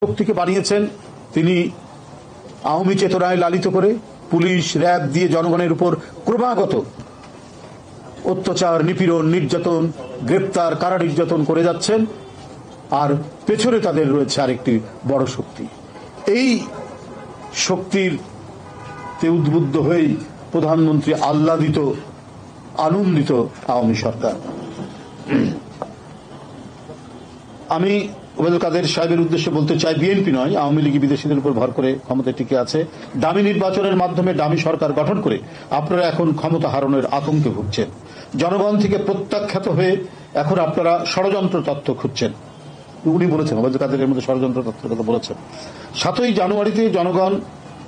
শক্তিকে বানিয়েছেন তিনি আওয়ামী চেতনায় লালিত করে পুলিশ র্যাব দিয়ে জনগণের উপর ক্রমাগত অত্যাচার, নিপীড়ন, নির্যাতন, গ্রেপ্তার, কারা নির্যাতন করে যাচ্ছেন। আর পেছনে তাদের রয়েছে আরেকটি বড় শক্তি। এই শক্তির উদ্বুদ্ধ হয়েই প্রধানমন্ত্রী আহ্লাদিত, আনন্দিত আওয়ামী সরকার। আমি ওবায়দুল কাদের সাহেবের উদ্দেশ্যে বলতে চাই, বিএনপি নয়, আওয়ামী লীগ বিদেশিদের উপর ভর করে ক্ষমতায় টিকে আছে। দামি নির্বাচনের মাধ্যমে দামি সরকার গঠন করে আপনারা এখন ক্ষমতা হারানোর আতঙ্কে ভুগছেন। জনগণ থেকে প্রত্যাখ্যাত হয়ে এখন আপনারা ষড়যন্ত্র তত্ত্ব খুঁজছেন। উনি বলেছেন, ওবায়দুল কাদের এর মধ্যে ষড়যন্ত্র তত্ত্বের কথা বলেছেন। 7ই জানুয়ারিতে জনগণ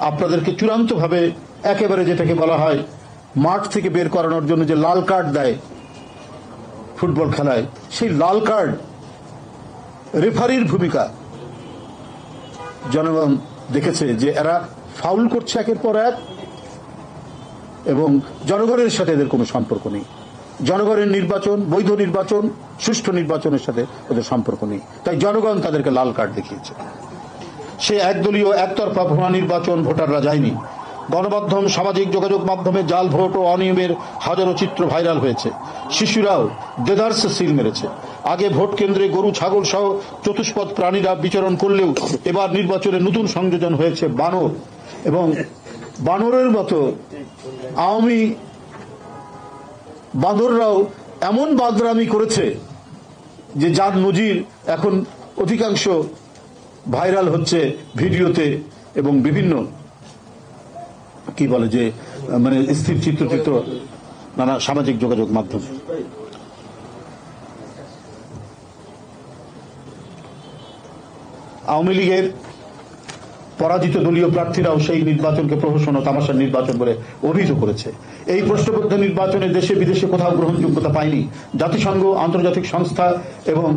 আপনাদেরকে চূড়ান্তভাবে একেবারে যেটাকে বলা হয় মাঠ থেকে বের করানোর জন্য যে লাল কার্ড দেয় ফুটবল খেলায়, সেই লাল কার্ড রেফারির ভূমিকা জনগণ দেখেছে যে এরা ফাউল করছে একের পর এক, এবং জনগণের সাথে এদের কোনো সম্পর্ক নেই। জনগণের নির্বাচন, বৈধ নির্বাচন, সুষ্ঠু নির্বাচনের সাথে ওদের সম্পর্ক নেই। তাই জনগণ তাদেরকে লাল কার্ড দেখিয়েছে। সে একদলীয় একতরফা ভুয়া নির্বাচন ভোটাররা যায়নি। গণমাধ্যম, সামাজিক যোগাযোগ মাধ্যমে জাল ভোট ও অনিয়মের হাজারো চিত্র ভাইরাল হয়েছে। শিশুরাও দেদারসে সিল মেরেছে। আগে ভোট কেন্দ্রে গরু, ছাগল সহ চতুষ্পদ প্রাণীরা বিচরণ করলেও এবার নির্বাচনে নতুন সংযোজন হয়েছে বানর, এবং বানরের মতো আওয়ামী বাঁদররাও এমন বাদরামি করেছে যে যার নজির এখন অধিকাংশ ভাইরাল হচ্ছে ভিডিওতে এবং বিভিন্ন কি বলে যে মানে স্থির চিত্রচিত্র নানা সামাজিক যোগাযোগ মাধ্যমে। আওয়ামী লীগের পরাজিত দলীয় প্রার্থীরাও সেই নির্বাচনকে প্রহসন ও তামাশার নির্বাচন বলে অভিহিত করেছে। এই প্রশ্নবদ্ধ নির্বাচনে দেশে বিদেশে কোথাও গ্রহণযোগ্যতা পায়নি। জাতিসংঘ, আন্তর্জাতিক সংস্থা এবং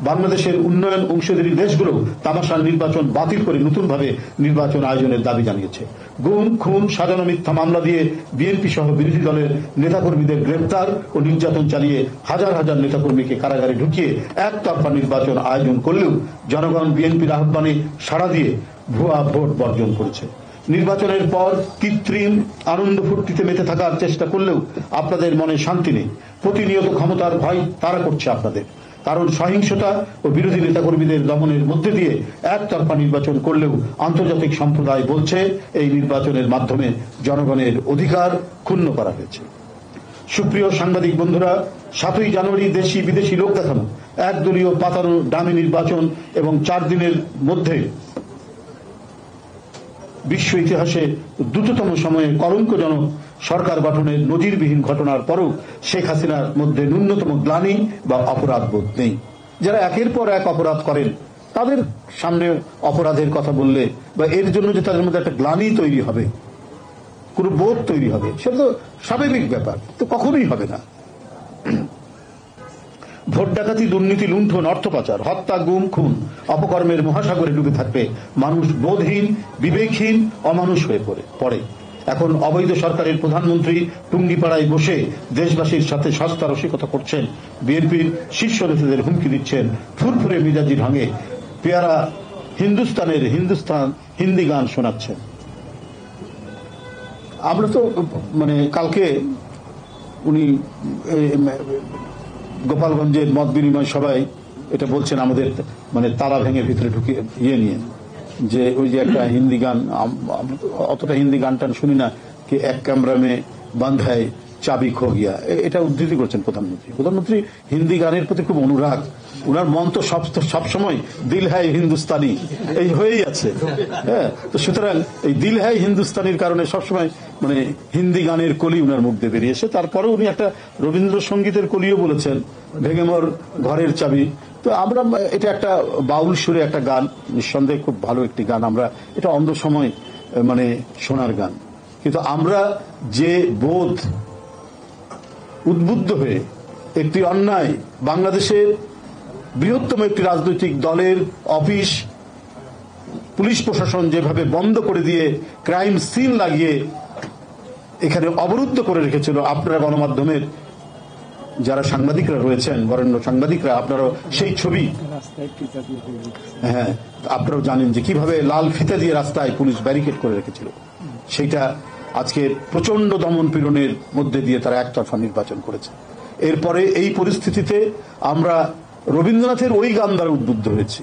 বাংলাদেশের উন্নয়ন অংশীদারি দেশগুলো তামাশার নির্বাচন বাতিল করে নতুনভাবে নির্বাচন আয়োজনের দাবি জানিয়েছে। গুম, খুন, সাজানো মিথ্যা মামলা দিয়ে বিএনপি সহ বিরোধী দলের নেতাকর্মীদের গ্রেপ্তার ও নির্যাতন চালিয়ে হাজার হাজার নেতাকর্মীকে কারাগারে ঢুকিয়ে একতরফা নির্বাচন আয়োজন করলেও জনগণ বিএনপির আহ্বানে সাড়া দিয়ে ভুয়া ভোট বর্জন করেছে। নির্বাচনের পর কৃত্রিম আনন্দ ফুর্তিতে মেতে থাকার চেষ্টা করলেও আপনাদের মনে শান্তি নেই। প্রতিনিয়ত ক্ষমতার ভয় তাড়া করছে আপনাদের। কারণ সহিংসতা ও বিরোধী নেতাকর্মীদের দমনের মধ্যে দিয়ে একতরফা নির্বাচন করলেও আন্তর্জাতিক সম্প্রদায় বলছে এই নির্বাচনের মাধ্যমে জনগণের অধিকার ক্ষুণ্ণ করা হয়েছে। সুপ্রিয় সাংবাদিক বন্ধুরা, 7ই জানুয়ারি দেশি বিদেশি লোক দেখানো, একদলীয় পাতানো ডামি নির্বাচন এবং 4 দিনের মধ্যে বিশ্ব ইতিহাসে দ্রুততম সময়ে কলঙ্কজনক সরকার গঠনের নজিরবিহীন ঘটনার পরও শেখ হাসিনার মধ্যে ন্যূনতম গ্লানি বা অপরাধ বোধ নেই। যারা একের পর এক অপরাধ করেন তাদের সামনে অপরাধের কথা বললে বা এর জন্য যে তাদের মধ্যে একটা গ্লানি তৈরি হবে, কোন বোধ তৈরি হবে, সেটা তো স্বাভাবিক ব্যাপার, তো কখনোই হবে না। ভোট ডাকাতি, দুর্নীতি, লুণ্ঠন, অর্থ পাচার, হত্যা, গুম, খুন, অপকর্মের মহাসাগরে ডুবে থাকবে মানুষ বোধহীন, বিবেকহীন, অমানুষ হয়ে পড়ে। এখন অবৈধ সরকারের প্রধানমন্ত্রী টুঙ্গিপাড়ায় বসে দেশবাসীর সাথে সস্তা রসিকতা করছেন, বিএনপির শীর্ষ নেতাদের হুমকি দিচ্ছেন, ফুরফুরে মিজাজি ঢঙে পেয়ারা হিন্দুস্তান হিন্দি গান শোনাচ্ছেন। আমরা তো মানে কালকে উনি গোপালগঞ্জের মত বিনিময় সভায় এটা বলছেন, আমাদের মানে তালা ভেঙে ভিতরে ঢুকে নিয়ে যে ওই যে একটা হিন্দি গান, অতটা হিন্দি গান টান শুনি না, কি এক কামরা মে বন্ধ হয় চাবি খো গিয়া, এটা উদ্ধৃতি করছেন প্রধানমন্ত্রী। হিন্দি গানের প্রতি খুব অনুরাগ, উনার মন তো সবসময় দিল হ্যায় হিন্দুস্তানি এই হয়েই আছে। হ্যাঁ, তো সুতরাং এই দিল হ্যায় হিন্দুস্তানির কারণে সবসময় মানে হিন্দি গানের কলি উনার মুখ দিয়ে বেরিয়েছে। তারপরে উনি একটা রবীন্দ্রসঙ্গীতের কলিও বলেছেন, ভেঙে মোর ঘরের চাবি। তো আমরা এটা একটা বাউল সুরে একটা গান, নিঃসন্দেহে খুব ভালো একটি গান, আমরা এটা অন্ধ সময় মানে শোনার গান। কিন্তু আমরা যে বোধ উদ্বুদ্ধ হয়ে একটি অন্যায়, বাংলাদেশের বৃহত্তম একটি রাজনৈতিক দলের অফিস, পুলিশ প্রশাসন যেভাবে বন্ধ করে দিয়ে ক্রাইম সিন লাগিয়ে এখানে অবরুদ্ধ করে রেখেছিল, আপনারা গণমাধ্যমের যারা সাংবাদিকরা রয়েছেন, বরেণ্য সাংবাদিকরা, আপনারা সেই ছবি, হ্যাঁ, আপনারাও জানেন যে কিভাবে লাল ফিতা দিয়ে রাস্তায় পুলিশ ব্যারিকেড করে রেখেছিল। সেইটা আজকে প্রচন্ড দমন পীড়নের মধ্যে দিয়ে তারা একতরফা নির্বাচন করেছে। এরপরে এই পরিস্থিতিতে আমরা রবীন্দ্রনাথের ওই গান দ্বারা উদ্বুদ্ধ হয়েছি,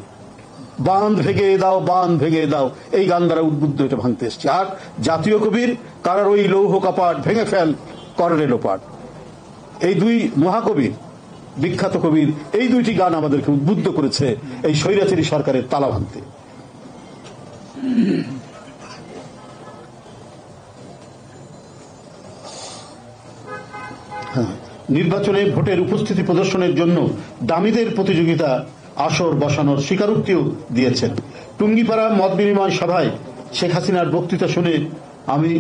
বাঁধ ভেঙে দাও, বাঁধ ভেঙে দাও, এই গান দ্বারা উদ্বুদ্ধ এটা ভাঙতে এসছি। আর জাতীয় কবির কারার ওই লৌহ কপাট ভেঙে ফেল করে লোপাট, এই দুই মহাকবির, বিখ্যাত কবির এই দুইটি গান আমাদেরকে উদ্বুদ্ধ করেছে এই স্বৈরাচারী সরকারের তালা ভাঙতে। নির্বাচনে ভোটের উপস্থিতি প্রদর্শনের জন্য দামিদের প্রতিযোগিতা আসর বসানোর স্বীকারোক্তিও দিয়েছেন। টুঙ্গিপাড়া মত বিনিময় সভায় শেখ হাসিনার বক্তৃতা শুনে আমি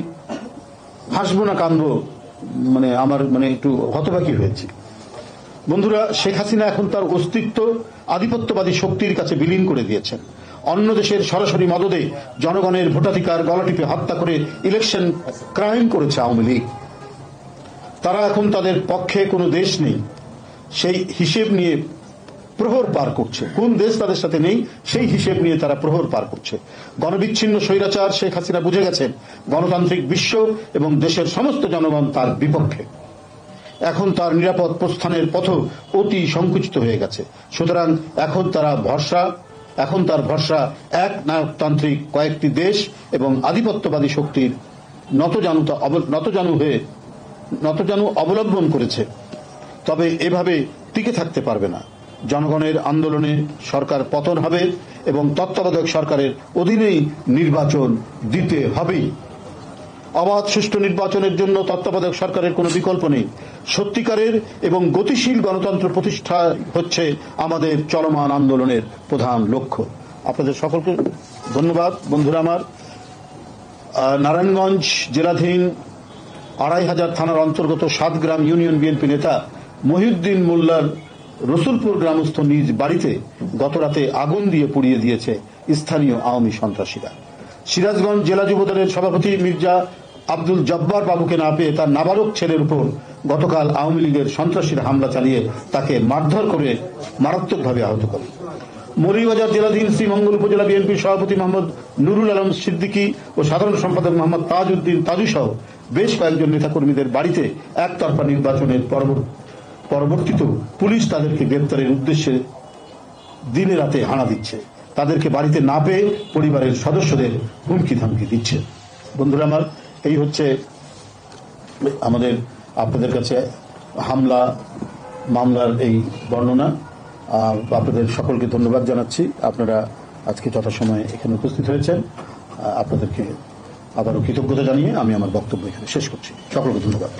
হাসবো না কাঁদবো, আমার একটু হতবাকি হয়েছি। বন্ধুরা, শেখ হাসিনা এখন তার অস্তিত্ব আধিপত্যবাদী শক্তির কাছে বিলীন করে দিয়েছেন। অন্য দেশের সরাসরি মদদে জনগণের ভোটাধিকার গলা টিপে হত্যা করে ইলেকশন ক্রাইম করেছে আওয়ামী লীগ। তারা এখন তাদের পক্ষে কোনো দেশ নেই সেই হিসেব নিয়ে প্রহর পার করছে। কোন দেশ তাদের সাথে নেই সেই হিসেব নিয়ে তারা প্রহর পার করছে। গণবিচ্ছিন্ন স্বৈরাচার শেখ হাসিনা বুঝে গেছেন গণতান্ত্রিক বিশ্ব এবং দেশের সমস্ত জনগণ তার বিপক্ষে। এখন তার নিরাপদ প্রস্থানের পথ অতি সংকুচিত হয়ে গেছে। সুতরাং এখন তার ভরসা এক নায়কতান্ত্রিক কয়েকটি দেশ এবং আধিপত্যবাদী শক্তির নতজানু অবলম্বন করেছে। তবে এভাবে টিকে থাকতে পারবে না। জনগণের আন্দোলনে সরকার পতন হবে এবং তত্ত্বাবধায়ক সরকারের অধীনেই নির্বাচন দিতে হবেই। অবাধ সুষ্ঠু নির্বাচনের জন্য তত্ত্বাবধায়ক সরকারের কোনো বিকল্প নেই। সত্যিকারের এবং গতিশীল গণতন্ত্র প্রতিষ্ঠা হচ্ছে আমাদের চলমান আন্দোলনের প্রধান লক্ষ্য। আপনাদের সকলকে ধন্যবাদ। বন্ধুরা আমার, নারায়ণগঞ্জ জেলাধীন ২৫০০ থানার অন্তর্গত সাতগ্রাম ইউনিয়ন বিএনপি নেতা মহিউদ্দিন মোল্লার রসুলপুর গ্রামস্থ নিজ বাড়িতে গতরাতে আগুন দিয়ে পুড়িয়ে দিয়েছে স্থানীয় আওয়ামী সন্ত্রাসীরা। সিরাজগঞ্জ জেলা যুবদলের সভাপতি মির্জা আব্দুল জব্বার বাবুকে না পেয়ে তার নাবালক ছেলের উপর গতকাল আওয়ামী লীগের সন্ত্রাসীরা হামলা চালিয়ে তাকে মারধর করে মারাত্মকভাবে আহত করে। মৌলভীবাজার জেলাধীন শ্রীমঙ্গল উপজেলা বিএনপির সভাপতি মোহাম্মদ নুরুল আলম সিদ্দিকী ও সাধারণ সম্পাদক মোহাম্মদ তাজউদ্দিন তাজু সহ বেশ কয়েকজন নেতাকর্মীদের বাড়িতে একতরফা নির্বাচনের পরবর্তীতেও পুলিশ তাদেরকে গ্রেপ্তারের উদ্দেশ্যে দিনে রাতে হানা দিচ্ছে। তাদেরকে বাড়িতে না পেয়ে পরিবারের সদস্যদের হুমকি ধামকি দিচ্ছে। বন্ধুরা আমার, এই হচ্ছে আমাদের আপনাদের কাছে মামলার এই বর্ণনা। আপনাদের সকলকে ধন্যবাদ জানাচ্ছি। আপনারা আজকে যথাসময়ে এখানে উপস্থিত হয়েছেন। আপনাদেরকে আবারও কৃতজ্ঞতা জানিয়ে আমি আমার বক্তব্য এখানে শেষ করছি। সকলকে ধন্যবাদ।